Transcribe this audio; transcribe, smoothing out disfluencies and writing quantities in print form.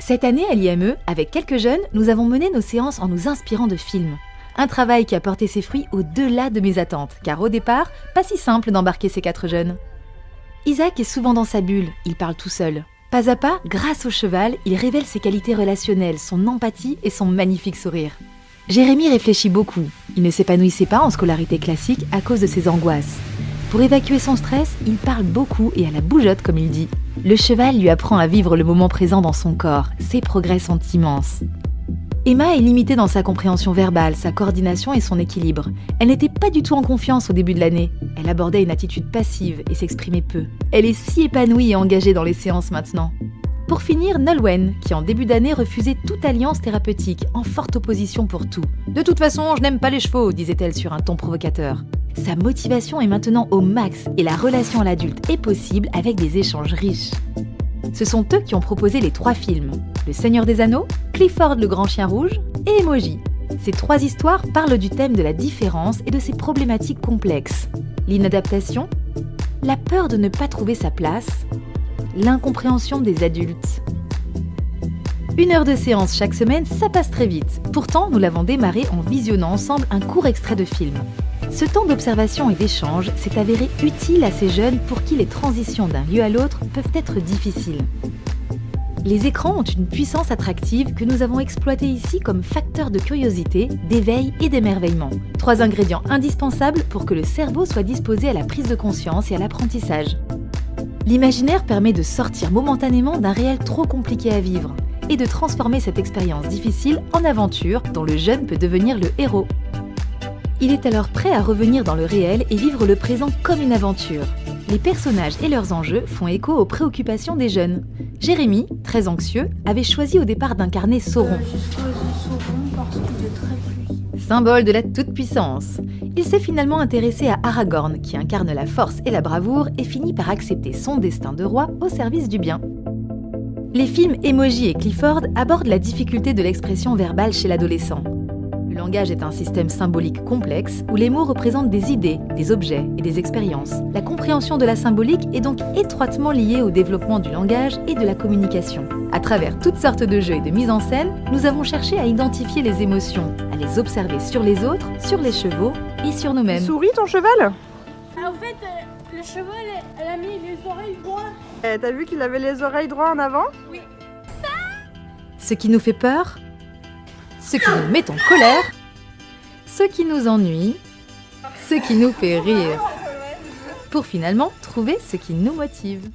Cette année à l'IME, avec quelques jeunes, nous avons mené nos séances en nous inspirant de films. Un travail qui a porté ses fruits au-delà de mes attentes, car au départ, pas si simple d'embarquer ces 4 jeunes. Isaac est souvent dans sa bulle, il parle tout seul. Pas à pas, grâce au cheval, il révèle ses qualités relationnelles, son empathie et son magnifique sourire. Jérémy réfléchit beaucoup. Il ne s'épanouissait pas en scolarité classique à cause de ses angoisses. Pour évacuer son stress, il parle beaucoup et à la bougeotte, comme il dit. Le cheval lui apprend à vivre le moment présent dans son corps. Ses progrès sont immenses. Emma est limitée dans sa compréhension verbale, sa coordination et son équilibre. Elle n'était pas du tout en confiance au début de l'année. Elle abordait une attitude passive et s'exprimait peu. Elle est si épanouie et engagée dans les séances maintenant. Pour finir, Nolwenn, qui en début d'année refusait toute alliance thérapeutique, en forte opposition pour tout. « De toute façon, je n'aime pas les chevaux », disait-elle sur un ton provocateur. Sa motivation est maintenant au max et la relation à l'adulte est possible avec des échanges riches. Ce sont eux qui ont proposé les 3 films, Le Seigneur des Anneaux, Clifford le Grand Chien Rouge et Emoji. Ces 3 histoires parlent du thème de la différence et de ses problématiques complexes. L'inadaptation, la peur de ne pas trouver sa place, l'incompréhension des adultes. 1 heure de séance chaque semaine, ça passe très vite. Pourtant, nous l'avons démarré en visionnant ensemble un court extrait de film. Ce temps d'observation et d'échange s'est avéré utile à ces jeunes pour qui les transitions d'un lieu à l'autre peuvent être difficiles. Les écrans ont une puissance attractive que nous avons exploitée ici comme facteur de curiosité, d'éveil et d'émerveillement. 3 ingrédients indispensables pour que le cerveau soit disposé à la prise de conscience et à l'apprentissage. L'imaginaire permet de sortir momentanément d'un réel trop compliqué à vivre et de transformer cette expérience difficile en aventure dont le jeune peut devenir le héros. Il est alors prêt à revenir dans le réel et vivre le présent comme une aventure. Les personnages et leurs enjeux font écho aux préoccupations des jeunes. Jérémy, très anxieux, avait choisi au départ d'incarner Sauron. J'ai choisi Sauron parce qu'il est très puissant. Symbole de la toute-puissance. Il s'est finalement intéressé à Aragorn, qui incarne la force et la bravoure, et finit par accepter son destin de roi au service du bien. Les films Emoji et Clifford abordent la difficulté de l'expression verbale chez l'adolescent. Le langage est un système symbolique complexe où les mots représentent des idées, des objets et des expériences. La compréhension de la symbolique est donc étroitement liée au développement du langage et de la communication. À travers toutes sortes de jeux et de mises en scène, nous avons cherché à identifier les émotions, à les observer sur les autres, sur les chevaux et sur nous-mêmes. Souris ton cheval? En fait, le cheval, elle a mis les oreilles droites. T'as vu qu'il avait les oreilles droites en avant? Oui. Ce qui nous fait peur, ce qui nous met en colère, ce qui nous ennuie, ce qui nous fait rire, pour finalement trouver ce qui nous motive.